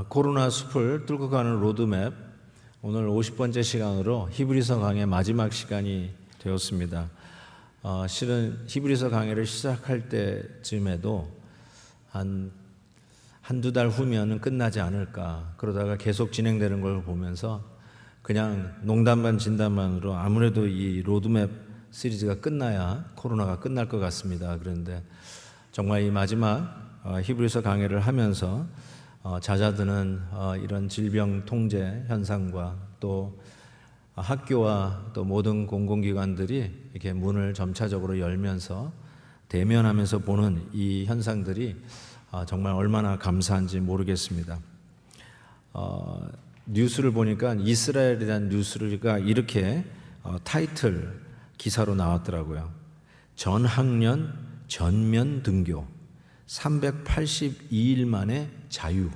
코로나 숲을 뚫고 가는 로드맵, 오늘 50번째 시간으로 히브리서 강의 마지막 시간이 되었습니다. 실은 히브리서 강의를 시작할 때쯤에도 한두 달 후면은 끝나지 않을까, 그러다가 계속 진행되는 걸 보면서 그냥 농담 반 진담 반으로 아무래도 이 로드맵 시리즈가 끝나야 코로나가 끝날 것 같습니다. 그런데 정말 이 마지막 히브리서 강의를 하면서 잦아드는 이런 질병 통제 현상과 또 학교와 또 모든 공공기관들이 이렇게 문을 점차적으로 열면서 대면하면서 보는 이 현상들이 정말 얼마나 감사한지 모르겠습니다. 뉴스를 보니까 이스라엘이라는 뉴스가 이렇게 타이틀 기사로 나왔더라고요. 전학년 전면 등교 382일 만에 자유,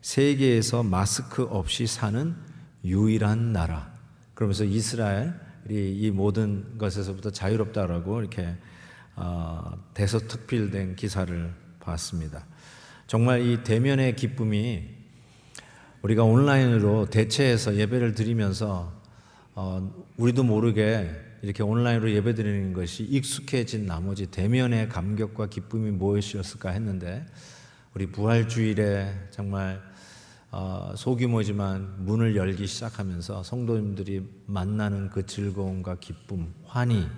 세계에서 마스크 없이 사는 유일한 나라. 그러면서 이스라엘이 이 모든 것에서부터 자유롭다라고 이렇게 대서특필된 기사를 봤습니다. 정말 이 대면의 기쁨이 우리가 온라인으로 대체해서 예배를 드리면서 우리도 모르게 이렇게 온라인으로 예배드리는 것이 익숙해진 나머지 대면의 감격과 기쁨이 무엇이었을까 했는데, 우리 부활주일에 정말 소규모지만 문을 열기 시작하면서 성도님들이 만나는 그 즐거움과 기쁨, 환희,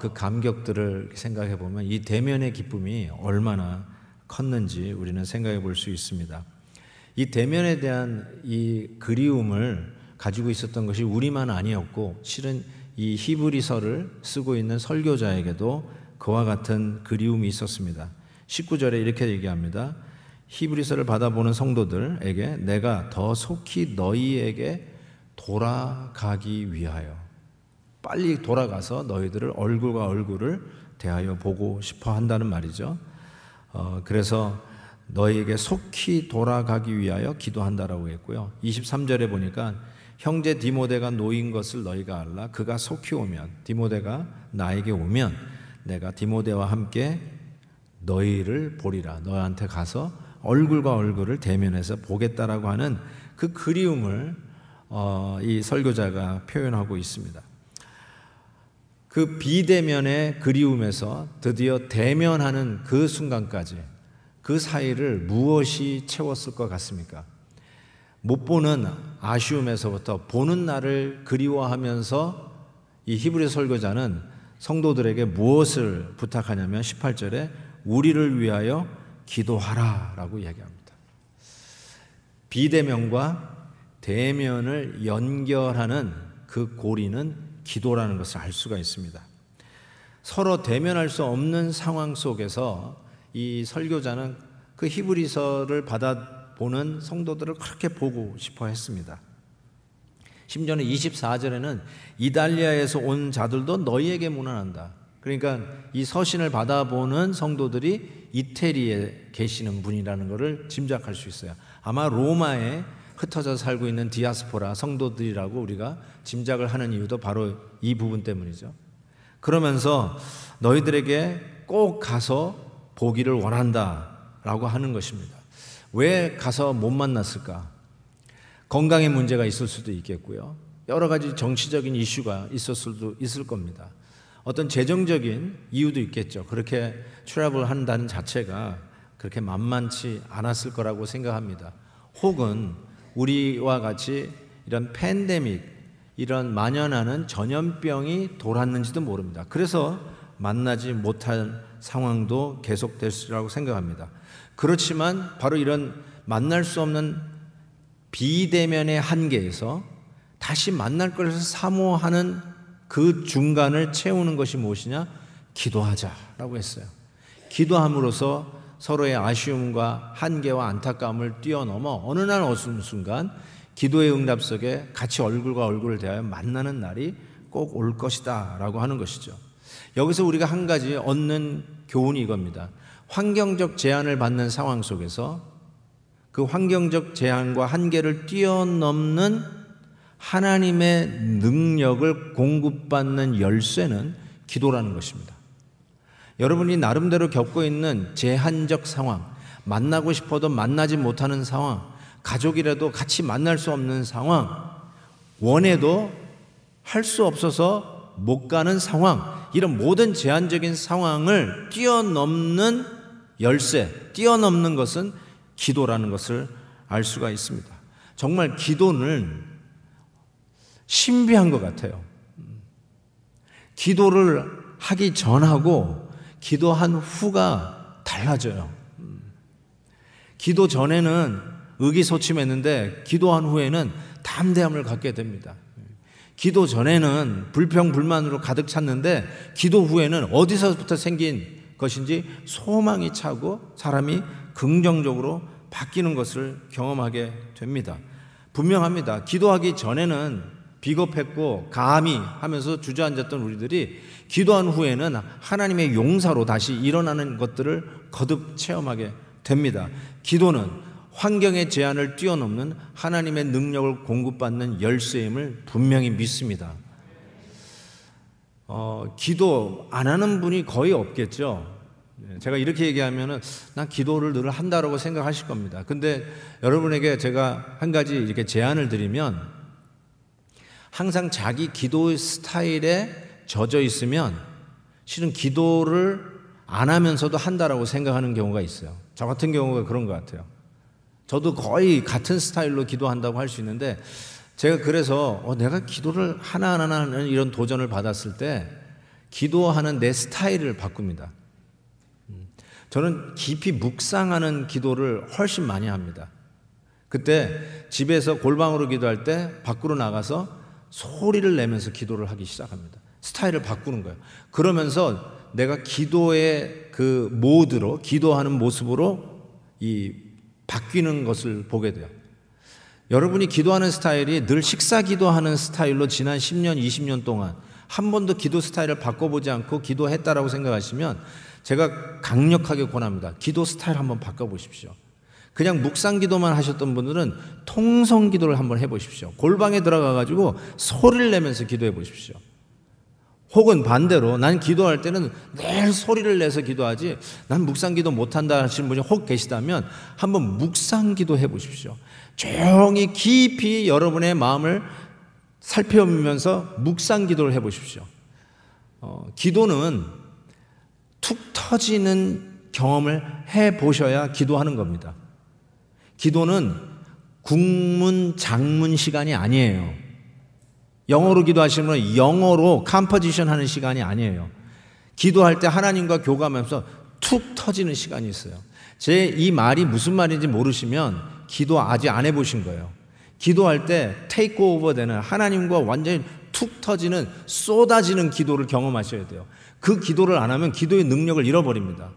그 감격들을 생각해 보면 이 대면의 기쁨이 얼마나 컸는지 우리는 생각해 볼 수 있습니다. 이 대면에 대한 이 그리움을 가지고 있었던 것이 우리만 아니었고, 실은 이 히브리서를 쓰고 있는 설교자에게도 그와 같은 그리움이 있었습니다. 19절에 이렇게 얘기합니다. 히브리서를 받아보는 성도들에게 내가 더 속히 너희에게 돌아가기 위하여, 빨리 돌아가서 너희들을 얼굴과 얼굴을 대하여 보고 싶어 한다는 말이죠. 그래서 너희에게 속히 돌아가기 위하여 기도한다라고 했고요. 23절에 보니까 형제 디모데가 놓인 것을 너희가 알라. 그가 속히 오면, 디모데가 나에게 오면 내가 디모데와 함께 너희를 보리라. 너한테 가서 얼굴과 얼굴을 대면해서 보겠다라고 하는 그 그리움을 이 설교자가 표현하고 있습니다. 그 비대면의 그리움에서 드디어 대면하는 그 순간까지, 그 사이를 무엇이 채웠을 것 같습니까? 못 보는 아쉬움에서부터 보는 날을 그리워하면서 이 히브리 설교자는 성도들에게 무엇을 부탁하냐면 18절에 우리를 위하여 기도하라 라고 얘기합니다. 비대면과 대면을 연결하는 그 고리는 기도라는 것을 알 수가 있습니다. 서로 대면할 수 없는 상황 속에서 이 설교자는 그 히브리서를 받아보는 성도들을 그렇게 보고 싶어 했습니다. 심지어는 24절에는 이달리아에서 온 자들도 너희에게 문안한다. 그러니까 이 서신을 받아보는 성도들이 이태리에 계시는 분이라는 것을 짐작할 수 있어요. 아마 로마에 흩어져 살고 있는 디아스포라 성도들이라고 우리가 짐작을 하는 이유도 바로 이 부분 때문이죠. 그러면서 너희들에게 꼭 가서 보기를 원한다라고 하는 것입니다. 왜 가서 못 만났을까? 건강에 문제가 있을 수도 있겠고요. 여러 가지 정치적인 이슈가 있을 겁니다. 어떤 재정적인 이유도 있겠죠. 그렇게 트래블 한다는 자체가 그렇게 만만치 않았을 거라고 생각합니다. 혹은 우리와 같이 이런 팬데믹, 이런 만연하는 전염병이 돌았는지도 모릅니다. 그래서 만나지 못한 상황도 계속될 수라고 생각합니다. 그렇지만 바로 이런 만날 수 없는 비대면의 한계에서 다시 만날 것을 사모하는 그 중간을 채우는 것이 무엇이냐? 기도하자라고 했어요. 기도함으로써 서로의 아쉬움과 한계와 안타까움을 뛰어넘어 어느 날 어느 순간 기도의 응답 속에 같이 얼굴과 얼굴을 대하여 만나는 날이 꼭 올 것이다 라고 하는 것이죠. 여기서 우리가 한 가지 얻는 교훈이 이겁니다. 환경적 제한을 받는 상황 속에서 그 환경적 제한과 한계를 뛰어넘는 하나님의 능력을 공급받는 열쇠는 기도라는 것입니다. 여러분이 나름대로 겪고 있는 제한적 상황, 만나고 싶어도 만나지 못하는 상황, 가족이라도 같이 만날 수 없는 상황, 원해도 할 수 없어서 못 가는 상황, 이런 모든 제한적인 상황을 뛰어넘는 열쇠, 뛰어넘는 것은 기도라는 것을 알 수가 있습니다. 정말 기도는 신비한 것 같아요. 기도를 하기 전하고 기도한 후가 달라져요. 기도 전에는 의기소침했는데 기도한 후에는 담대함을 갖게 됩니다. 기도 전에는 불평불만으로 가득 찼는데 기도 후에는 어디서부터 생긴 것인지 소망이 차고 사람이 긍정적으로 바뀌는 것을 경험하게 됩니다. 분명합니다. 기도하기 전에는 비겁했고 감히 하면서 주저앉았던 우리들이 기도한 후에는 하나님의 용사로 다시 일어나는 것들을 거듭 체험하게 됩니다. 기도는 환경의 제한을 뛰어넘는 하나님의 능력을 공급받는 열쇠임을 분명히 믿습니다. 기도 안 하는 분이 거의 없겠죠. 제가 이렇게 얘기하면은 난 기도를 늘 한다라고 생각하실 겁니다. 근데 여러분에게 제가 한 가지 이렇게 제안을 드리면, 항상 자기 기도의 스타일에 젖어 있으면 실은 기도를 안 하면서도 한다라고 생각하는 경우가 있어요. 저 같은 경우가 그런 것 같아요. 저도 거의 같은 스타일로 기도한다고 할 수 있는데, 제가 그래서 내가 기도를 하나하나 하는 이런 도전을 받았을 때 기도하는 내 스타일을 바꿉니다. 저는 깊이 묵상하는 기도를 훨씬 많이 합니다. 그때 집에서 골방으로 기도할 때 밖으로 나가서 소리를 내면서 기도를 하기 시작합니다. 스타일을 바꾸는 거예요. 그러면서 내가 기도의 그 모드로, 기도하는 모습으로 바뀌는 것을 보게 돼요. 여러분이 기도하는 스타일이 늘 식사 기도하는 스타일로 지난 10년, 20년 동안 한 번도 기도 스타일을 바꿔보지 않고 기도했다라고 생각하시면 제가 강력하게 권합니다. 기도 스타일 한번 바꿔보십시오. 그냥 묵상 기도만 하셨던 분들은 통성 기도를 한번 해보십시오. 골방에 들어가가지고 소리를 내면서 기도해 보십시오. 혹은 반대로 난 기도할 때는 늘 소리를 내서 기도하지 난 묵상 기도 못한다 하시는 분이 혹 계시다면 한번 묵상 기도 해보십시오. 조용히 깊이 여러분의 마음을 살펴보면서 묵상 기도를 해보십시오. 기도는 툭 터지는 경험을 해보셔야 기도하는 겁니다. 기도는 국문, 장문 시간이 아니에요. 영어로 기도하시면 영어로 컴포지션 하는 시간이 아니에요. 기도할 때 하나님과 교감하면서 툭 터지는 시간이 있어요. 제 이 말이 무슨 말인지 모르시면 기도 아직 안 해보신 거예요. 기도할 때 테이크 오버 되는, 하나님과 완전히 툭 터지는, 쏟아지는 기도를 경험하셔야 돼요. 그 기도를 안 하면 기도의 능력을 잃어버립니다.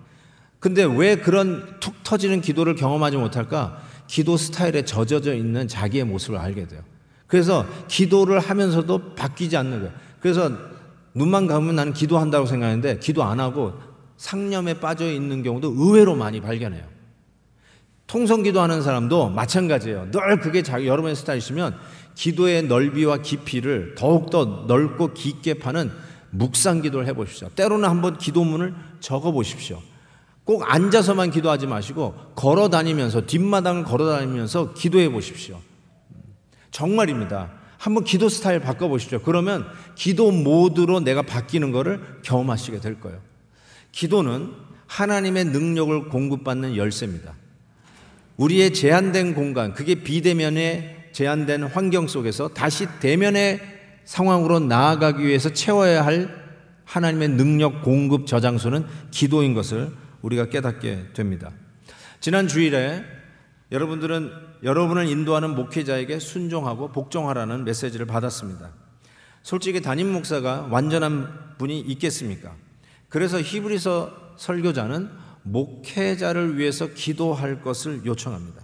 근데 왜 그런 툭 터지는 기도를 경험하지 못할까? 기도 스타일에 젖어져 있는 자기의 모습을 알게 돼요. 그래서 기도를 하면서도 바뀌지 않는 거예요. 그래서 눈만 감으면 나는 기도한다고 생각하는데 기도 안 하고 상념에 빠져 있는 경우도 의외로 많이 발견해요. 통성 기도하는 사람도 마찬가지예요. 늘 그게 여러분의 스타일이시면 기도의 넓이와 깊이를 더욱더 넓고 깊게 파는 묵상 기도를 해보십시오. 때로는 한번 기도문을 적어보십시오. 꼭 앉아서만 기도하지 마시고 걸어다니면서, 뒷마당을 걸어다니면서 기도해 보십시오. 정말입니다. 한번 기도 스타일 바꿔보십시오. 그러면 기도 모드로 내가 바뀌는 것을 경험하시게 될 거예요. 기도는 하나님의 능력을 공급받는 열쇠입니다. 우리의 제한된 공간, 그게 비대면의 제한된 환경 속에서 다시 대면의 상황으로 나아가기 위해서 채워야 할 하나님의 능력 공급 저장소는 기도인 것을 우리가 깨닫게 됩니다. 지난 주일에 여러분을 인도하는 목회자에게 순종하고 복종하라는 메시지를 받았습니다. 솔직히 담임 목사가 완전한 분이 있겠습니까? 그래서 히브리서 설교자는 목회자를 위해서 기도할 것을 요청합니다.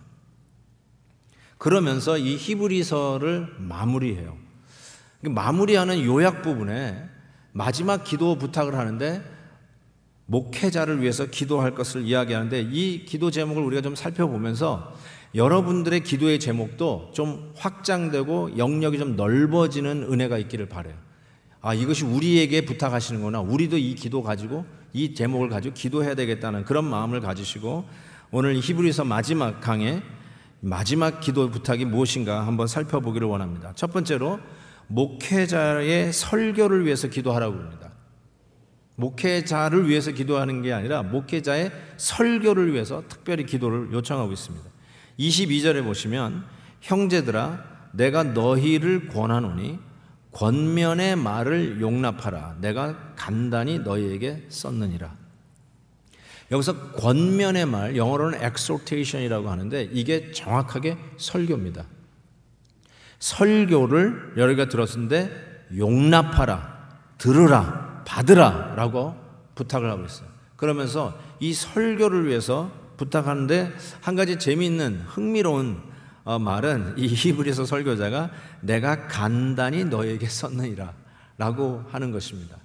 그러면서 이 히브리서를 마무리해요. 마무리하는 요약 부분에 마지막 기도 부탁을 하는데 목회자를 위해서 기도할 것을 이야기하는데, 이 기도 제목을 우리가 좀 살펴보면서 여러분들의 기도의 제목도 좀 확장되고 영역이 좀 넓어지는 은혜가 있기를 바라요. 이것이 우리에게 부탁하시는구나. 우리도 이 기도 가지고, 이 제목을 가지고 기도해야 되겠다는 그런 마음을 가지시고 오늘 히브리서 마지막 강의 마지막 기도 부탁이 무엇인가 한번 살펴보기를 원합니다. 첫 번째로 목회자의 설교를 위해서 기도하라고 합니다. 목회자를 위해서 기도하는 게 아니라 목회자의 설교를 위해서 특별히 기도를 요청하고 있습니다. 22절에 보시면 형제들아 내가 너희를 권하노니 권면의 말을 용납하라. 내가 간단히 너희에게 썼느니라. 여기서 권면의 말, 영어로는 exhortation이라고 하는데 이게 정확하게 설교입니다. 설교를 여러분가 들었는데 용납하라, 들으라, 받으라 라고 부탁을 하고 있어요. 그러면서 이 설교를 위해서 부탁하는데 한 가지 재미있는 흥미로운 말은 이 히브리서 설교자가 내가 간단히 너에게 썼느니라 라고 하는 것입니다.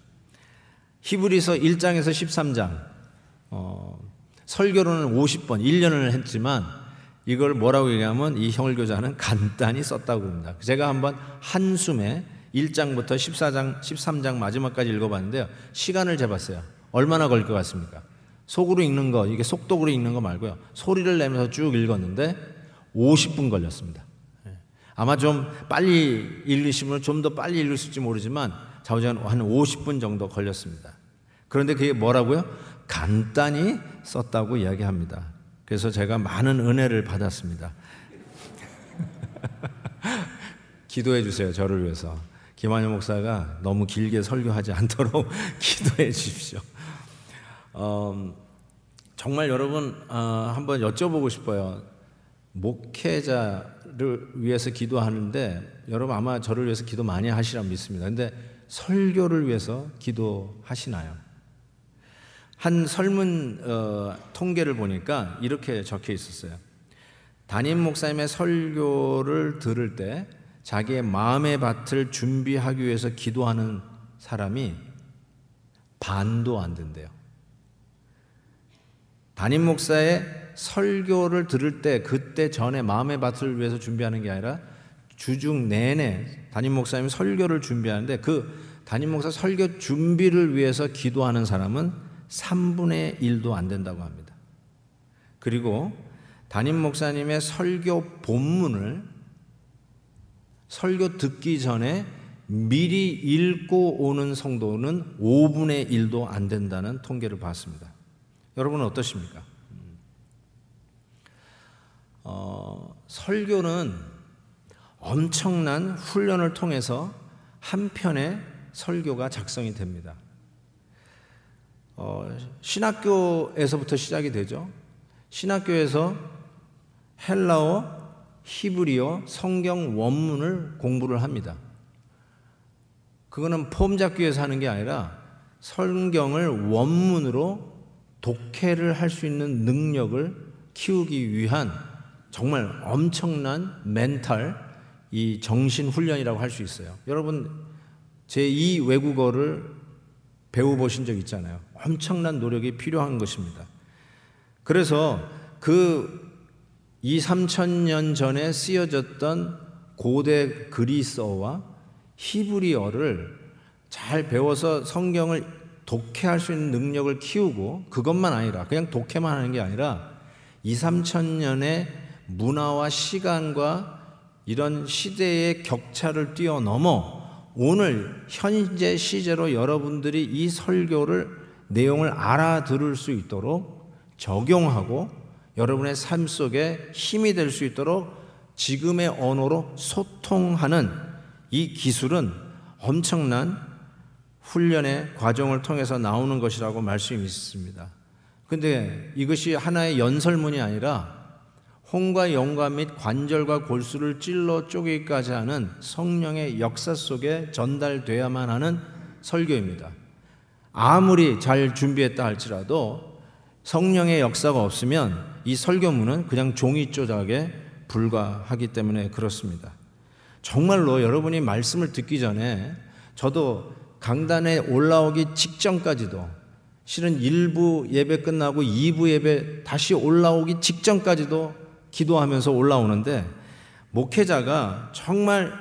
히브리서 1장에서 13장 설교로는 50번 1년을 했지만 이걸 뭐라고 얘기하면 이 설교자는 간단히 썼다고 합니다. 제가 한번 한숨에 1장부터 14장 13장 마지막까지 읽어봤는데요, 시간을 재봤어요. 얼마나 걸릴 것 같습니까? 속으로 읽는 거, 이게 속독으로 읽는 거 말고요, 소리를 내면서 쭉 읽었는데 50분 걸렸습니다. 아마 좀 빨리 읽으시면 좀 더 빨리 읽으실지 모르지만 좌우지간 한 50분 정도 걸렸습니다. 그런데 그게 뭐라고요? 간단히 썼다고 이야기합니다. 그래서 제가 많은 은혜를 받았습니다. 기도해 주세요. 저를 위해서. 김한효 목사가 너무 길게 설교하지 않도록 기도해 주십시오. 정말 여러분 한번 여쭤보고 싶어요. 목회자를 위해서 기도하는데 여러분 아마 저를 위해서 기도 많이 하시라 믿습니다. 근데 설교를 위해서 기도하시나요? 한 설문 통계를 보니까 이렇게 적혀 있었어요. 담임 목사님의 설교를 들을 때 자기의 마음의 밭을 준비하기 위해서 기도하는 사람이 반도 안 된대요. 담임 목사의 설교를 들을 때 그때 전에 마음의 밭을 위해서 준비하는 게 아니라 주중 내내 담임 목사님 설교를 준비하는데 그 담임 목사 설교 준비를 위해서 기도하는 사람은 3분의 1도 안 된다고 합니다. 그리고 담임 목사님의 설교 본문을 설교 듣기 전에 미리 읽고 오는 성도는 5분의 1도 안 된다는 통계를 봤습니다. 여러분은 어떠십니까? 설교는 엄청난 훈련을 통해서 한 편의 설교가 작성이 됩니다. 신학교에서부터 시작이 되죠. 신학교에서 헬라어, 히브리어, 성경 원문을 공부를 합니다. 그거는 폼 잡기 위해서 하는 게 아니라 성경을 원문으로 독해를 할 수 있는 능력을 키우기 위한 정말 엄청난 멘탈, 이 정신 훈련이라고 할 수 있어요. 여러분 제2 외국어를 배워보신 적 있잖아요. 엄청난 노력이 필요한 것입니다. 그래서 그 2,000~3,000년 전에 쓰여졌던 고대 그리스어와 히브리어를 잘 배워서 성경을 독해할 수 있는 능력을 키우고 그것만 아니라 그냥 독해만 하는 게 아니라 2,000~3,000년의 문화와 시간과 이런 시대의 격차를 뛰어넘어 오늘 현재 시제로 여러분들이 이 설교를 내용을 알아들을 수 있도록 적용하고 여러분의 삶 속에 힘이 될 수 있도록 지금의 언어로 소통하는 이 기술은 엄청난 훈련의 과정을 통해서 나오는 것이라고 말씀이 있습니다. 그런데 이것이 하나의 연설문이 아니라 혼과 영과 및 관절과 골수를 찔러 쪼개기까지 하는 성령의 역사 속에 전달돼야만 하는 설교입니다. 아무리 잘 준비했다 할지라도 성령의 역사가 없으면 이 설교문은 그냥 종이 조작에 불과하기 때문에 그렇습니다. 정말로 여러분이 말씀을 듣기 전에 저도 강단에 올라오기 직전까지도 실은 1부 예배 끝나고 2부 예배 다시 올라오기 직전까지도 기도하면서 올라오는데 목회자가 정말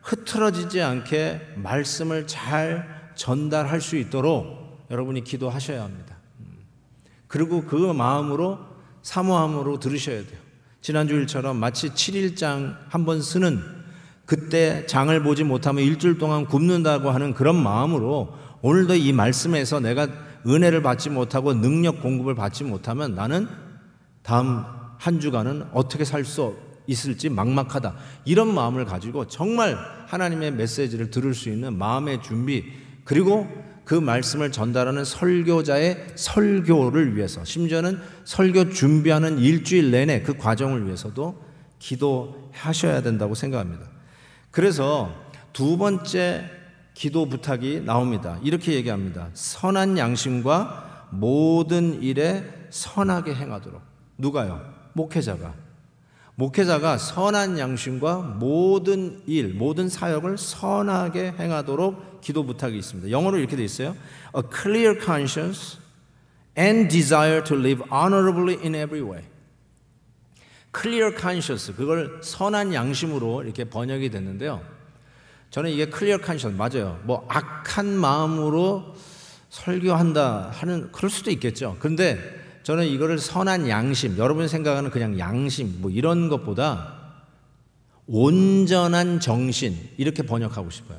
흐트러지지 않게 말씀을 잘 전달할 수 있도록 여러분이 기도하셔야 합니다. 그리고 그 마음으로 사모함으로 들으셔야 돼요. 지난주일처럼 마치 7일장 한번 쓰는, 그때 장을 보지 못하면 일주일 동안 굶는다고 하는 그런 마음으로 오늘도 이 말씀에서 내가 은혜를 받지 못하고 능력 공급을 받지 못하면 나는 다음 한 주간은 어떻게 살 수 있을지 막막하다, 이런 마음을 가지고 정말 하나님의 메시지를 들을 수 있는 마음의 준비, 그리고 그 말씀을 전달하는 설교자의 설교를 위해서, 심지어는 설교 준비하는 일주일 내내 그 과정을 위해서도 기도하셔야 된다고 생각합니다. 그래서 두 번째 기도 부탁이 나옵니다. 이렇게 얘기합니다. 선한 양심과 모든 일에 선하게 행하도록. 누가요? 목회자가 선한 양심과 모든 일, 모든 사역을 선하게 행하도록 기도 부탁이 있습니다. 영어로 이렇게 되어 있어요. A clear conscience and desire to live honorably in every way. clear conscience, 그걸 선한 양심으로 이렇게 번역이 됐는데요. 저는 이게 clear conscience 맞아요. 뭐 악한 마음으로 설교한다 하는, 그럴 수도 있겠죠. 그런데 저는 이거를 선한 양심, 여러분이 생각하는 그냥 양심 뭐 이런 것보다 온전한 정신, 이렇게 번역하고 싶어요.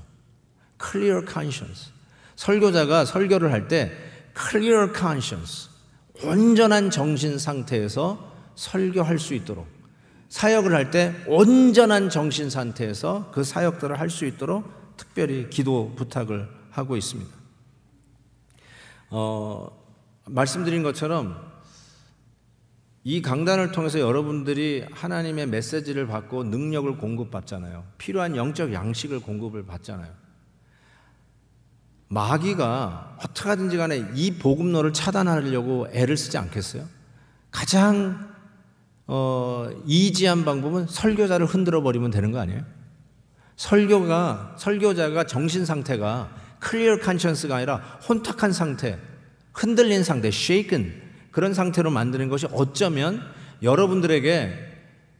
clear conscience. 설교자가 설교를 할 때 clear conscience, 온전한 정신 상태에서 설교할 수 있도록, 사역을 할 때 온전한 정신 상태에서 그 사역들을 할 수 있도록 특별히 기도 부탁을 하고 있습니다. 말씀드린 것처럼 이 강단을 통해서 여러분들이 하나님의 메시지를 받고 능력을 공급받잖아요. 필요한 영적 양식을 공급을 받잖아요. 마귀가 어떻게 하든지 간에 이 복음로를 차단하려고 애를 쓰지 않겠어요? 가장 이지한 방법은 설교자를 흔들어 버리면 되는 거 아니에요? 설교자가 정신 상태가 클리어 컨션스가 아니라 혼탁한 상태, 흔들린 상태, shaken, 그런 상태로 만드는 것이 어쩌면 여러분들에게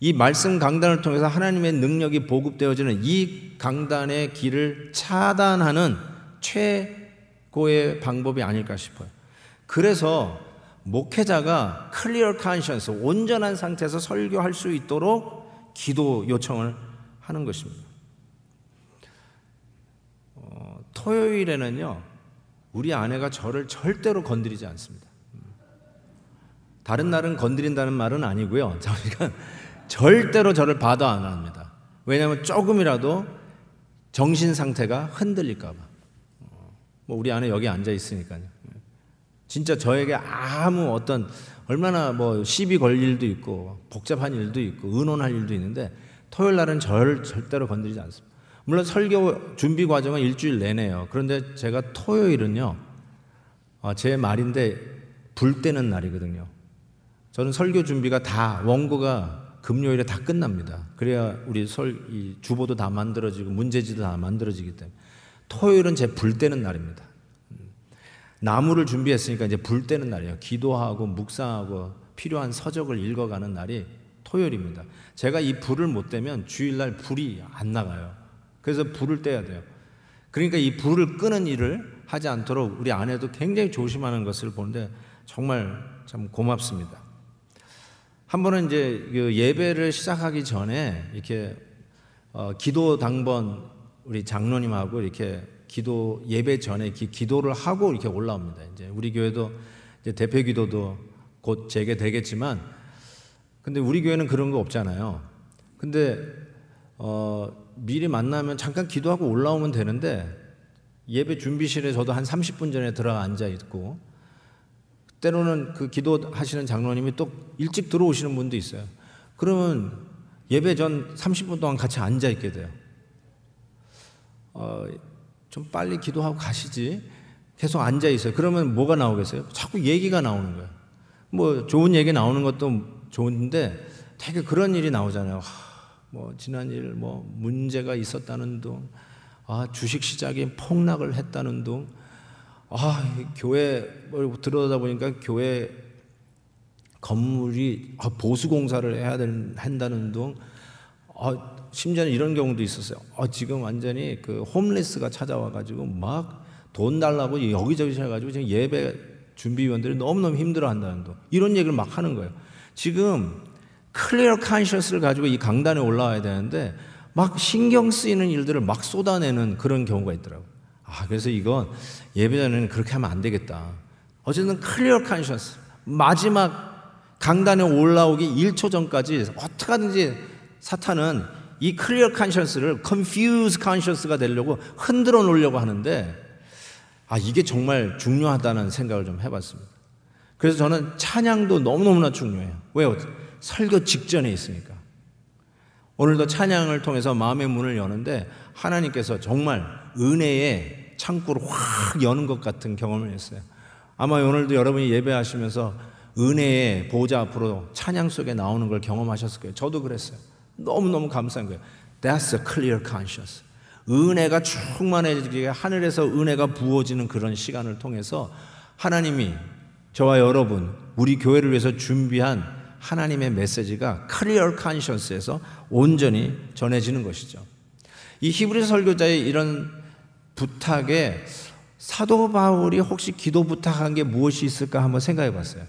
이 말씀 강단을 통해서 하나님의 능력이 보급되어지는 이 강단의 길을 차단하는 최고의 방법이 아닐까 싶어요. 그래서 목회자가 클리어 컨션스, 온전한 상태에서 설교할 수 있도록 기도 요청을 하는 것입니다. 토요일에는요, 우리 아내가 저를 절대로 건드리지 않습니다. 다른 날은 건드린다는 말은 아니고요, 저희가 절대로 저를 봐도 안 합니다. 왜냐하면 조금이라도 정신 상태가 흔들릴까 봐. 뭐 우리 아내 여기 앉아 있으니까요. 진짜 저에게 아무 어떤, 얼마나 뭐 시비 걸 일도 있고 복잡한 일도 있고 의논할 일도 있는데 토요일 날은 저를 절대로 건드리지 않습니다. 물론 설교 준비 과정은 일주일 내내요. 그런데 제가 토요일은요, 제 말인데 불 때는 날이거든요. 저는 설교 준비가 다, 원고가 금요일에 다 끝납니다. 그래야 우리 이 주보도 다 만들어지고 문제지도 다 만들어지기 때문에 토요일은 제 불 때는 날입니다. 나무를 준비했으니까 이제 불 때는 날이에요. 기도하고 묵상하고 필요한 서적을 읽어가는 날이 토요일입니다. 제가 이 불을 못 떼면 주일날 불이 안 나가요. 그래서 불을 떼야 돼요. 그러니까 이 불을 끄는 일을 하지 않도록 우리 아내도 굉장히 조심하는 것을 보는데 정말 참 고맙습니다. 한 번은 이제 예배를 시작하기 전에 이렇게 기도 당번 우리 장로님하고 이렇게 기도 예배 전에 기도를 하고 이렇게 올라옵니다. 이제 우리 교회도 이제 대표 기도도 곧 재개되겠지만, 근데 우리 교회는 그런 거 없잖아요. 근데 미리 만나면 잠깐 기도하고 올라오면 되는데 예배 준비실에 저도 한 30분 전에 들어가 앉아 있고, 때로는 그 기도하시는 장로님이 또 일찍 들어오시는 분도 있어요. 그러면 예배 전 30분 동안 같이 앉아 있게 돼요. 좀 빨리 기도하고 가시지. 계속 앉아 있어요. 그러면 뭐가 나오겠어요? 자꾸 얘기가 나오는 거예요. 뭐 좋은 얘기 나오는 것도 좋은데 되게 그런 일이 나오잖아요. 뭐 지난 일 뭐 문제가 있었다는 둥, 주식 시장이 폭락을 했다는 둥, 교회 들어오다 보니까 교회 건물이 보수 공사를 한다는 둥, 심지어는 이런 경우도 있었어요. 지금 완전히 그 홈리스가 찾아와가지고 막 돈 달라고 여기저기 해가지고 지금 예배 준비위원들이 너무너무 힘들어한다는 둥, 이런 얘기를 막 하는 거예요. 지금 클리어 컨셔스를 가지고 이 강단에 올라와야 되는데 막 신경 쓰이는 일들을 막 쏟아내는 그런 경우가 있더라고요. 그래서 이건 예배 전에는 그렇게 하면 안 되겠다. 어쨌든 클리어 컨셔스, 마지막 강단에 올라오기 1초 전까지 어떻게 하든지 사탄은 이 클리어 컨셔스를 confuse conscious가 되려고 흔들어 놓으려고 하는데 이게 정말 중요하다는 생각을 좀 해봤습니다. 그래서 저는 찬양도 너무너무나 중요해요. 왜요? 설교 직전에 있으니까. 오늘도 찬양을 통해서 마음의 문을 여는데 하나님께서 정말 은혜의 창구를 확 여는 것 같은 경험을 했어요. 아마 오늘도 여러분이 예배하시면서 은혜의 보좌 앞으로 찬양 속에 나오는 걸 경험하셨을 거예요. 저도 그랬어요. 너무너무 감사한 거예요. That's a clear conscience. 은혜가 충만해지게 하늘에서 은혜가 부어지는 그런 시간을 통해서 하나님이 저와 여러분, 우리 교회를 위해서 준비한 하나님의 메시지가 clear conscience에서 온전히 전해지는 것이죠. 이 히브리 설교자의 이런 부탁에 사도 바울이 혹시 기도 부탁한 게 무엇이 있을까 한번 생각해 봤어요.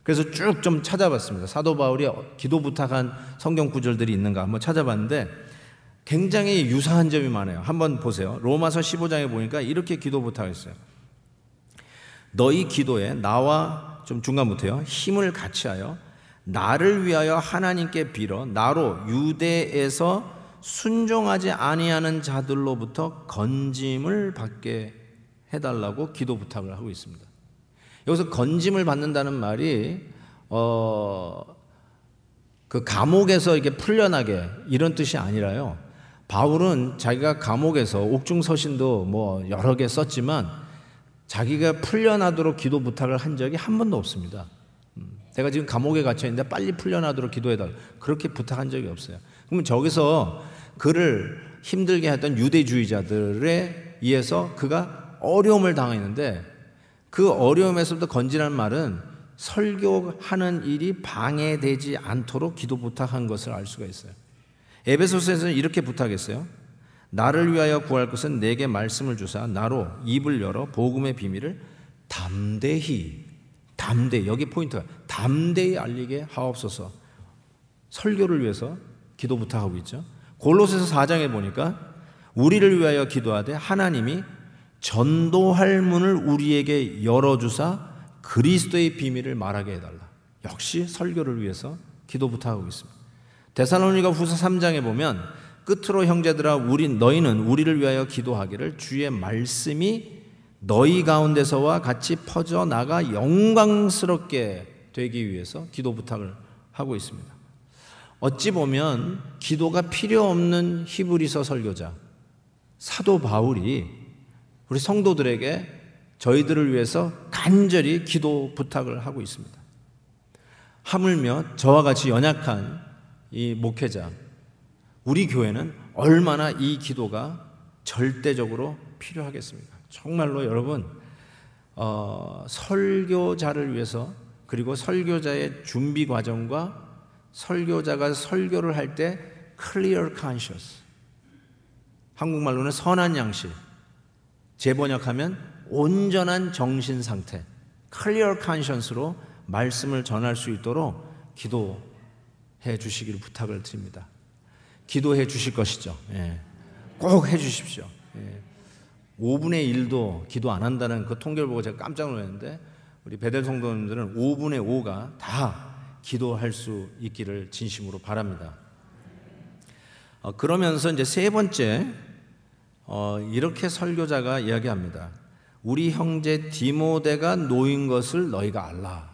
그래서 쭉 좀 찾아봤습니다. 사도 바울이 기도 부탁한 성경 구절들이 있는가 한번 찾아봤는데 굉장히 유사한 점이 많아요. 한번 보세요. 로마서 15장에 보니까 이렇게 기도 부탁했어요. 너희 기도에 나와, 좀 중간부터요, 힘을 같이하여 나를 위하여 하나님께 빌어 나로 유대에서 순종하지 아니하는 자들로부터 건짐을 받게 해달라고 기도 부탁을 하고 있습니다. 여기서 건짐을 받는다는 말이 그 감옥에서 이렇게 풀려나게 이런 뜻이 아니라요. 바울은 자기가 감옥에서 옥중서신도 뭐 여러 개 썼지만 자기가 풀려나도록 기도 부탁을 한 적이 한 번도 없습니다. 내가 지금 감옥에 갇혀 있는데 빨리 풀려나도록 기도해달라, 그렇게 부탁한 적이 없어요. 그러면 저기서 그를 힘들게 했던 유대주의자들에 의해서 그가 어려움을 당했는데 그 어려움에서부터 건지라는 말은 설교하는 일이 방해되지 않도록 기도 부탁한 것을 알 수가 있어요. 에베소서에서는 이렇게 부탁했어요. 나를 위하여 구할 것은 내게 말씀을 주사 나로 입을 열어 복음의 비밀을 담대히, 여기 포인트가 담대히 알리게 하옵소서. 설교를 위해서 기도 부탁하고 있죠. 골로새서 4장에 보니까 우리를 위하여 기도하되 하나님이 전도할 문을 우리에게 열어주사 그리스도의 비밀을 말하게 해달라. 역시 설교를 위해서 기도 부탁하고 있습니다. 데살로니가 후서 3장에 보면 끝으로 형제들아 너희는 우리를 위하여 기도하기를 주의 말씀이 너희 가운데서와 같이 퍼져나가 영광스럽게 되기 위해서 기도 부탁을 하고 있습니다. 어찌 보면 기도가 필요 없는 히브리서 설교자 사도 바울이 우리 성도들에게 저희들을 위해서 간절히 기도 부탁을 하고 있습니다. 하물며 저와 같이 연약한 이 목회자, 우리 교회는 얼마나 이 기도가 절대적으로 필요하겠습니까? 정말로 여러분, 설교자를 위해서, 그리고 설교자의 준비 과정과 설교자가 설교를 할 때 clear conscience, 한국말로는 선한 양식, 재번역하면 온전한 정신 상태, clear conscience로 말씀을 전할 수 있도록 기도해 주시기를 부탁을 드립니다. 기도해 주실 것이죠. 꼭 해 주십시오. 5분의 1도 기도 안 한다는 그 통계를 보고 제가 깜짝 놀랐는데 우리 베델 성도님들은 5분의 5가 다 기도할 수 있기를 진심으로 바랍니다. 그러면서 이제 세 번째, 이렇게 설교자가 이야기합니다. 우리 형제 디모데가 놓인 것을 너희가 알라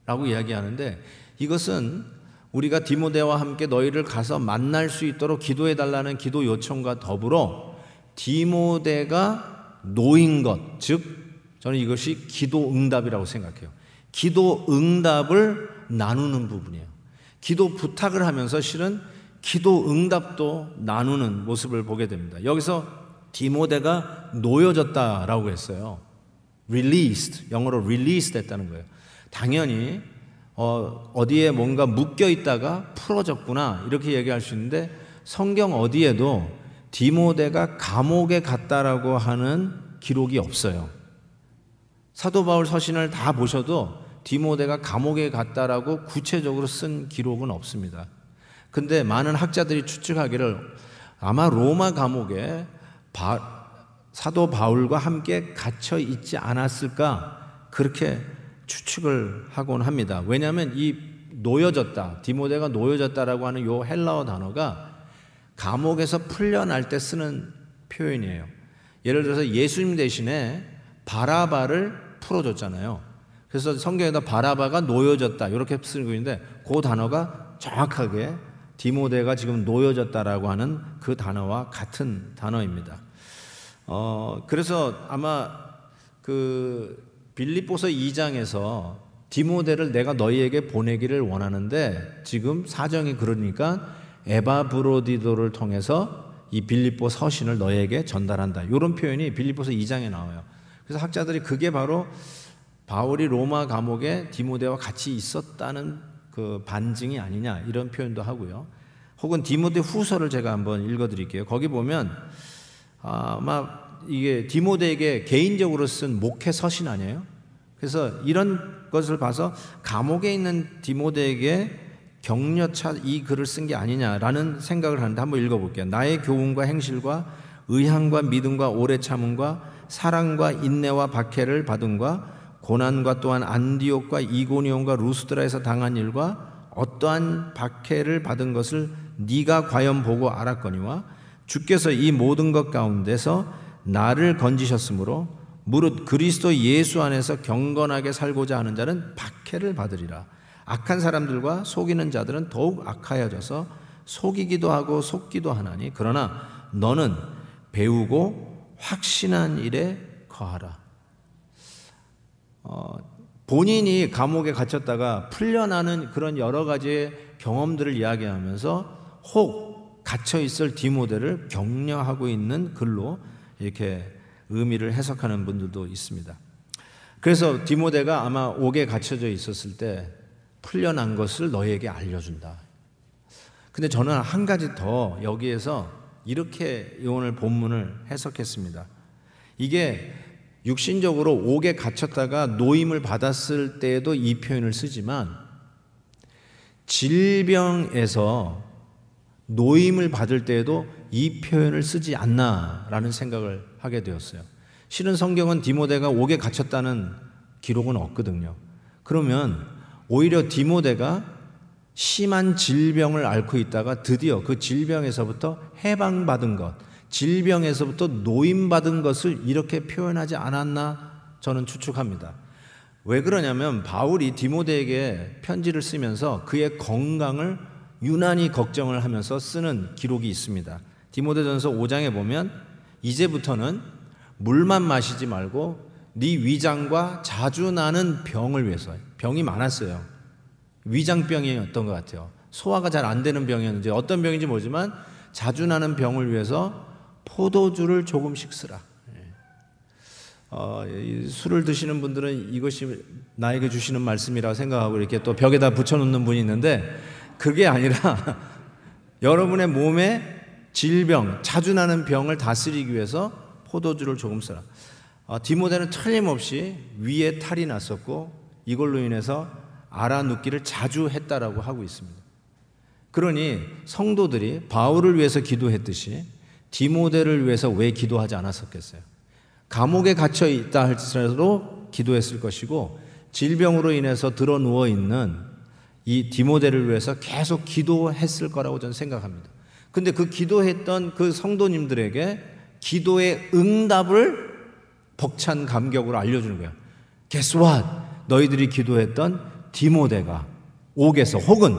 라고 이야기하는데, 이것은 우리가 디모데와 함께 너희를 가서 만날 수 있도록 기도해 달라는 기도 요청과 더불어 디모데가 놓인 것, 즉 저는 이것이 기도 응답이라고 생각해요. 기도 응답을 나누는 부분이에요. 기도 부탁을 하면서 실은 기도 응답도 나누는 모습을 보게 됩니다. 여기서 디모데가 놓여졌다라고 했어요. released, 영어로 release 됐다는 거예요. 당연히 어디에 뭔가 묶여 있다가 풀어졌구나 이렇게 얘기할 수 있는데, 성경 어디에도 디모데가 감옥에 갔다라고 하는 기록이 없어요. 사도 바울 서신을 다 보셔도 디모데가 감옥에 갔다라고 구체적으로 쓴 기록은 없습니다. 근데 많은 학자들이 추측하기를 아마 로마 감옥에 사도 바울과 함께 갇혀 있지 않았을까 그렇게 추측을 하곤 합니다. 왜냐하면 이 놓여졌다, 디모데가 놓여졌다라고 하는 요 헬라어 단어가 감옥에서 풀려날 때 쓰는 표현이에요. 예를 들어서 예수님 대신에 바라바를 풀어줬잖아요. 그래서 성경에다 바라바가 놓여졌다 이렇게 쓰고 있는데 그 단어가 정확하게 디모데가 지금 놓여졌다라고 하는 그 단어와 같은 단어입니다. 그래서 아마 그 빌립보서 2장에서 디모데를 내가 너희에게 보내기를 원하는데 지금 사정이 그러니까 에바브로디도를 통해서 이 빌립보 서신을 너희에게 전달한다. 이런 표현이 빌립보서 2장에 나와요. 그래서 학자들이 그게 바로 바울이 로마 감옥에 디모데와 같이 있었다는 그 반증이 아니냐 이런 표현도 하고요. 혹은 디모데 후서를 제가 한번 읽어드릴게요. 거기 보면 아마 이게 디모데에게 개인적으로 쓴 목회 서신 아니에요? 그래서 이런 것을 봐서 감옥에 있는 디모데에게 격려차 이 글을 쓴 게 아니냐라는 생각을 하는데 한번 읽어볼게요. 나의 교훈과 행실과 의향과 믿음과 오래 참음과 사랑과 인내와 박해를 받음과 고난과 또한 안디옥과 이고니온과 루스드라에서 당한 일과 어떠한 박해를 받은 것을 네가 과연 보고 알았거니와 주께서 이 모든 것 가운데서 나를 건지셨으므로 무릇 그리스도 예수 안에서 경건하게 살고자 하는 자는 박해를 받으리라. 악한 사람들과 속이는 자들은 더욱 악하여져서 속이기도 하고 속기도 하나니 그러나 너는 배우고 확신한 일에 거하라. 본인이 감옥에 갇혔다가 풀려나는 그런 여러 가지의 경험들을 이야기하면서 혹 갇혀있을 디모데를 격려하고 있는 글로 이렇게 의미를 해석하는 분들도 있습니다. 그래서 디모데가 아마 옥에 갇혀져 있었을 때 풀려난 것을 너희에게 알려준다. 근데 저는 한 가지 더 여기에서 이렇게 오늘 본문을 해석했습니다. 이게 육신적으로 옥에 갇혔다가 노임을 받았을 때에도 이 표현을 쓰지만 질병에서 노임을 받을 때에도 이 표현을 쓰지 않나라는 생각을 하게 되었어요. 실은 성경은 디모데가 옥에 갇혔다는 기록은 없거든요. 그러면 오히려 디모데가 심한 질병을 앓고 있다가 드디어 그 질병에서부터 해방받은 것, 질병에서부터 노임받은 것을 이렇게 표현하지 않았나 저는 추측합니다. 왜 그러냐면 바울이 디모데에게 편지를 쓰면서 그의 건강을 유난히 걱정을 하면서 쓰는 기록이 있습니다. 디모데전서 5장에 보면 이제부터는 물만 마시지 말고 네 위장과 자주 나는 병을 위해서, 병이 많았어요. 위장병이었던 것 같아요. 소화가 잘 안 되는 병이었는지 어떤 병인지 모르지만 자주 나는 병을 위해서 포도주를 조금씩 쓰라. 술을 드시는 분들은 이것이 나에게 주시는 말씀이라고 생각하고 이렇게 또 벽에다 붙여놓는 분이 있는데 그게 아니라 여러분의 몸에 질병, 자주 나는 병을 다스리기 위해서 포도주를 조금 쓰라. 디모데는 틀림없이 위에 탈이 났었고 이걸로 인해서 알아눕기를 자주 했다라고 하고 있습니다. 그러니 성도들이 바울을 위해서 기도했듯이 디모데를 위해서 왜 기도하지 않았었겠어요? 감옥에 갇혀 있다 할지라도 기도했을 것이고 질병으로 인해서 드러 누워 있는 이 디모데를 위해서 계속 기도했을 거라고 저는 생각합니다. 근데 그 기도했던 그 성도님들에게 기도의 응답을 벅찬 감격으로 알려주는 거예요. Guess what? 너희들이 기도했던 디모데가 옥에서 혹은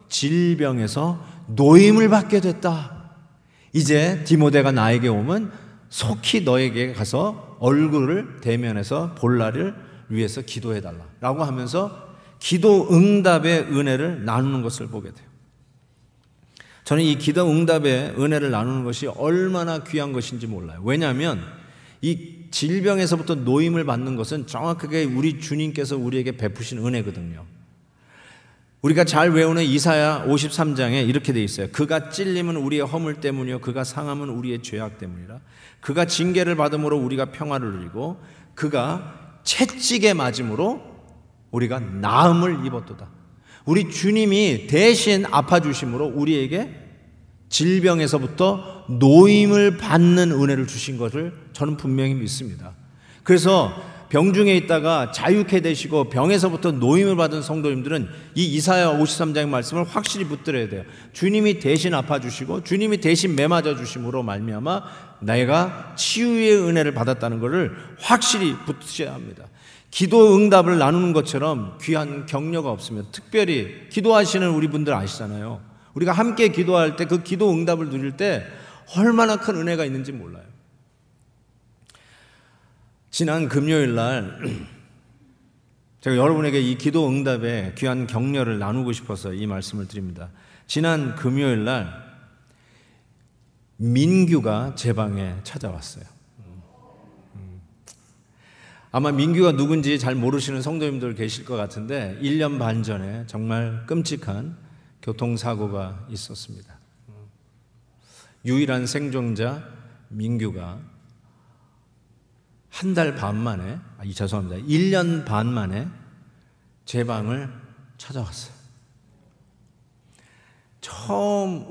질병에서 노임을 받게 됐다. 이제 디모데가 나에게 오면 속히 너에게 가서 얼굴을 대면해서 볼 날을 위해서 기도해달라 라고 하면서 기도 응답의 은혜를 나누는 것을 보게 돼요. 저는 이 기도 응답의 은혜를 나누는 것이 얼마나 귀한 것인지 몰라요. 왜냐하면 이 질병에서부터 노임을 받는 것은 정확하게 우리 주님께서 우리에게 베푸신 은혜거든요. 우리가 잘 외우는 이사야 53장에 이렇게 돼 있어요. 그가 찔림은 우리의 허물 때문이요 그가 상함은 우리의 죄악 때문이라. 그가 징계를 받음으로 우리가 평화를 누리고 그가 채찍에 맞음으로 우리가 나음을 입었도다. 우리 주님이 대신 아파주심으로 우리에게 질병에서부터 노임을 받는 은혜를 주신 것을 저는 분명히 믿습니다. 그래서 병중에 있다가 자유케 되시고 병에서부터 노임을 받은 성도님들은 이 이사야 53장의 말씀을 확실히 붙들어야 돼요. 주님이 대신 아파주시고 주님이 대신 매맞아 주심으로 말미암아 내가 치유의 은혜를 받았다는 것을 확실히 붙여야 합니다. 기도 응답을 나누는 것처럼 귀한 격려가 없으면, 특별히 기도하시는 우리 분들 아시잖아요. 우리가 함께 기도할 때 그 기도 응답을 누릴 때 얼마나 큰 은혜가 있는지 몰라요. 지난 금요일 날 제가 여러분에게 이 기도 응답의 귀한 격려를 나누고 싶어서 이 말씀을 드립니다. 지난 금요일 날 민규가 제 방에 찾아왔어요. 아마 민규가 누군지 잘 모르시는 성도님들 계실 것 같은데 1년 반 전에 정말 끔찍한 교통사고가 있었습니다. 유일한 생존자 민규가 한 달 반 만에, 죄송합니다. 1년 반 만에 제 방을 찾아왔어요. 처음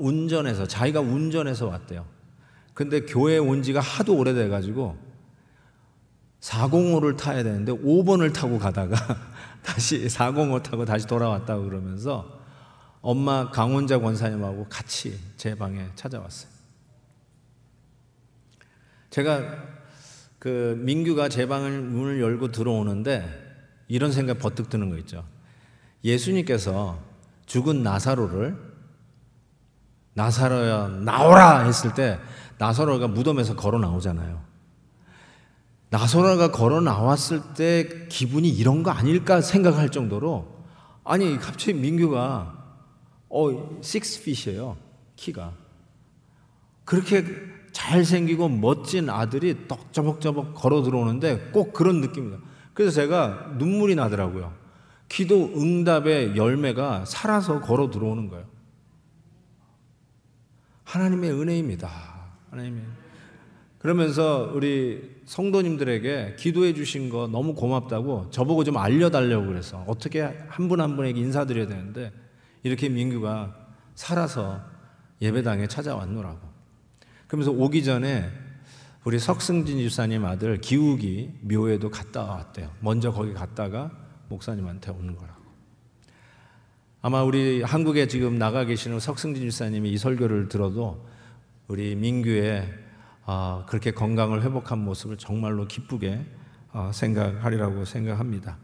자기가 운전해서 왔대요. 근데 교회에 온 지가 하도 오래돼가지고 405를 타야 되는데 5번을 타고 가다가 다시 405 타고 다시 돌아왔다고 그러면서 엄마 강원자 권사님하고 같이 제 방에 찾아왔어요. 제가 민규가 제 방을 문을 열고 들어오는데 이런 생각 버뜩 드는 거 있죠. 예수님께서 죽은 나사로야 나오라 했을 때 나사로가 무덤에서 걸어 나오잖아요. 나사로가 걸어 나왔을 때 기분이 이런 거 아닐까 생각할 정도로, 아니 갑자기 민규가 6feet이에요. 키가. 그렇게 잘생기고 멋진 아들이 떡저벅저벅 걸어 들어오는데 꼭 그런 느낌이다. 그래서 제가 눈물이 나더라고요. 기도 응답의 열매가 살아서 걸어 들어오는 거예요. 하나님의 은혜입니다. 하나님의. 그러면서 우리 성도님들에게 기도해 주신 거 너무 고맙다고 저보고 좀 알려달라고 그래서 어떻게 한 분 한 분에게 인사드려야 되는데 이렇게 민규가 살아서 예배당에 찾아왔노라고. 그러면서 오기 전에 우리 석승진 집사님 아들 기욱이 묘에도 갔다 왔대요. 먼저 거기 갔다가 목사님한테 오는 거라고. 아마 우리 한국에 지금 나가 계시는 석승진 집사님이 이 설교를 들어도 우리 민규의 그렇게 건강을 회복한 모습을 정말로 기쁘게 생각하리라고 생각합니다.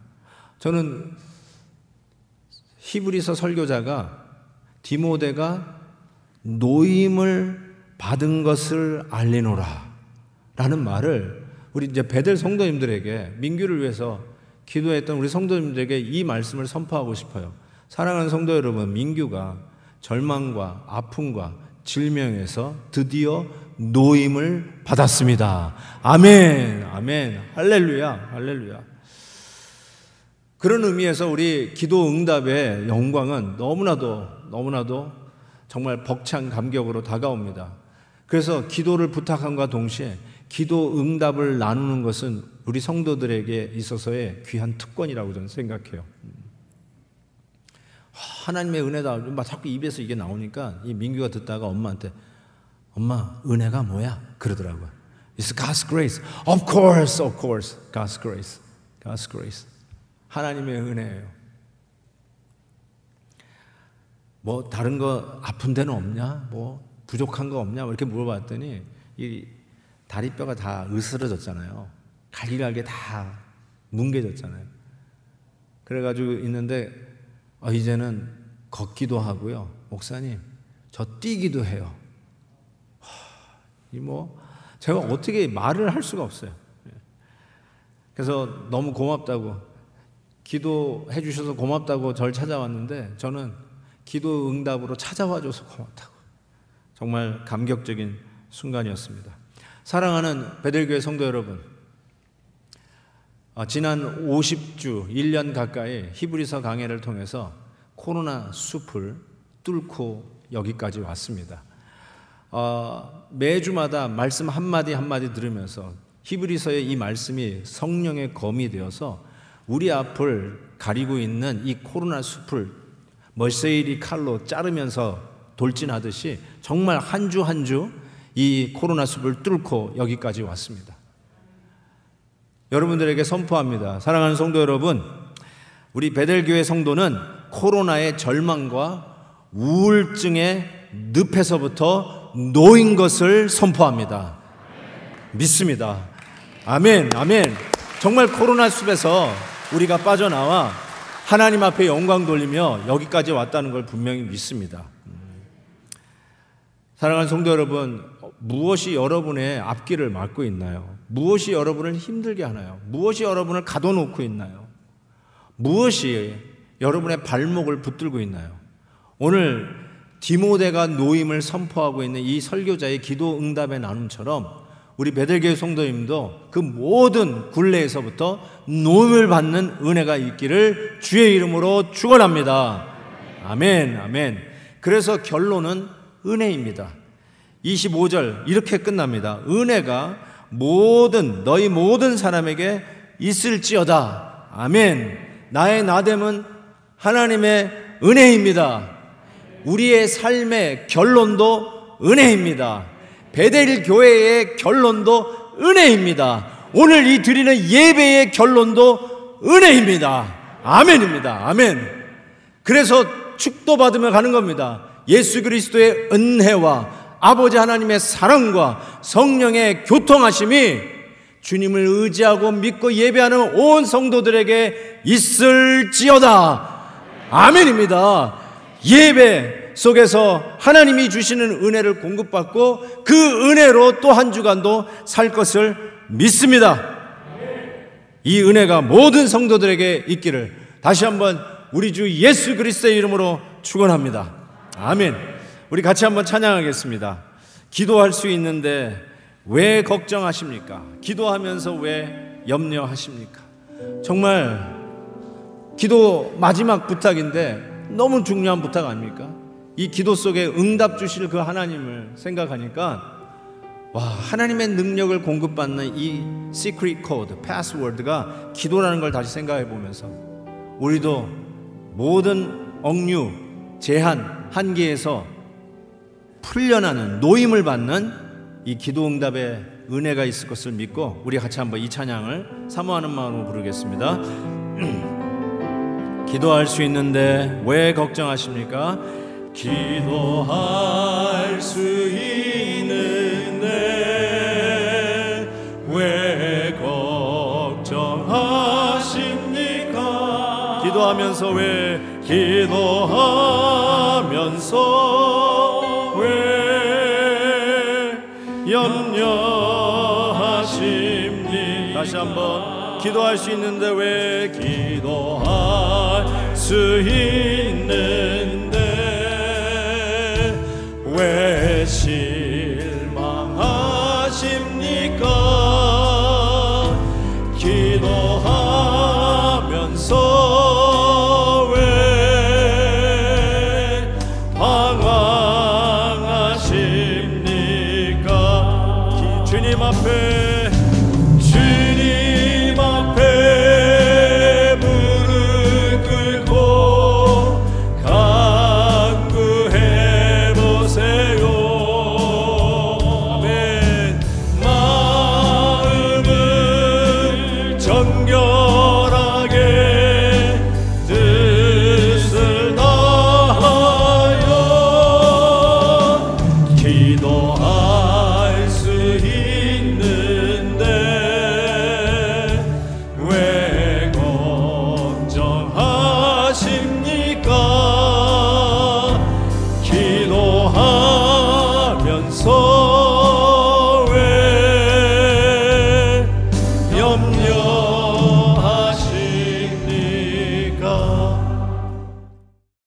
저는 히브리서 설교자가 디모데가 노임을 받은 것을 알리노라 라는 말을 우리 이제 베델 성도님들에게, 민규를 위해서 기도했던 우리 성도님들에게 이 말씀을 선포하고 싶어요. 사랑하는 성도 여러분, 민규가 절망과 아픔과 질병에서 드디어 노임을 받았습니다. 아멘, 아멘, 할렐루야, 할렐루야. 그런 의미에서 우리 기도 응답의 영광은 너무나도 정말 벅찬 감격으로 다가옵니다. 그래서 기도를 부탁함과 동시에 기도 응답을 나누는 것은 우리 성도들에게 있어서의 귀한 특권이라고 저는 생각해요. 하나님의 은혜다. 막 자꾸 입에서 이게 나오니까 이 민규가 듣다가 엄마한테 엄마 은혜가 뭐야? 그러더라고요. It's God's grace. Of course, God's grace. God's grace. 하나님의 은혜예요. 뭐 다른 거 아픈 데는 없냐? 뭐 부족한 거 없냐? 이렇게 물어봤더니 이 다리뼈가 다 으스러졌잖아요. 갈기갈기 다 뭉개졌잖아요. 그래가지고 있는데 이제는 걷기도 하고요. 목사님, 저 뛰기도 해요. 제가 어떻게 말을 할 수가 없어요. 그래서 너무 고맙다고, 기도해 주셔서 고맙다고 저를 찾아왔는데 저는 기도 응답으로 찾아와줘서 고맙다고. 정말 감격적인 순간이었습니다. 사랑하는 베델교회 성도 여러분, 지난 50주 1년 가까이 히브리서 강해를 통해서 코로나 숲을 뚫고 여기까지 왔습니다. 매주마다 말씀 한마디 한마디 들으면서 히브리서의 이 말씀이 성령의 검이 되어서 우리 앞을 가리고 있는 이 코로나 숲을 머세일이 칼로 자르면서 돌진하듯이 정말 한 주 한 주 이 코로나 숲을 뚫고 여기까지 왔습니다. 여러분들에게 선포합니다. 사랑하는 성도 여러분, 우리 베델교회 성도는 코로나의 절망과 우울증의 늪에서부터 놓인 것을 선포합니다. 믿습니다. 아멘, 아멘. 정말 코로나 숲에서 우리가 빠져나와 하나님 앞에 영광 돌리며 여기까지 왔다는 걸 분명히 믿습니다. 사랑하는 성도 여러분, 무엇이 여러분의 앞길을 막고 있나요? 무엇이 여러분을 힘들게 하나요? 무엇이 여러분을 가둬놓고 있나요? 무엇이 여러분의 발목을 붙들고 있나요? 오늘 디모데가 노임을 선포하고 있는 이 설교자의 기도 응답의 나눔처럼 우리 베델교회 성도님도 그 모든 굴레에서부터 노임을 받는 은혜가 있기를 주의 이름으로 축원합니다. 아멘, 아멘. 그래서 결론은 은혜입니다. 25절 이렇게 끝납니다. 은혜가 너희 모든 사람에게 있을지어다. 아멘. 나의 나됨은 하나님의 은혜입니다. 우리의 삶의 결론도 은혜입니다. 베델 교회의 결론도 은혜입니다. 오늘 이 드리는 예배의 결론도 은혜입니다. 아멘입니다. 아멘. 그래서 축도받으며 가는 겁니다. 예수 그리스도의 은혜와 아버지 하나님의 사랑과 성령의 교통하심이 주님을 의지하고 믿고 예배하는 온 성도들에게 있을지어다. 아멘입니다. 예배 속에서 하나님이 주시는 은혜를 공급받고 그 은혜로 또 한 주간도 살 것을 믿습니다. 이 은혜가 모든 성도들에게 있기를 다시 한번 우리 주 예수 그리스도의 이름으로 축원합니다. 아멘. 우리 같이 한번 찬양하겠습니다. 기도할 수 있는데 왜 걱정하십니까? 기도하면서 왜 염려하십니까? 정말 기도 마지막 부탁인데 너무 중요한 부탁 아닙니까? 이 기도 속에 응답 주실 그 하나님을 생각하니까 하나님의 능력을 공급받는 이 시크릿 코드, 패스워드가 기도라는 걸 다시 생각해 보면서 우리도 모든 억류, 제한, 한계에서 풀려나는 노임을 받는 이 기도 응답의 은혜가 있을 것을 믿고 우리 같이 한번 이 찬양을 사모하는 마음으로 부르겠습니다. 기도할 수 있는데 왜 걱정하십니까? 기도할 수 있는데 왜 걱정하십니까? 기도하면서 왜 기도하면서 왜 염려하십니까? 다시 한번 기도할 수 있는데 왜 기도할 수 있는데 왜 실망하십니까? 기도하면서 왜 방황하십니까? 주님 앞에 기도하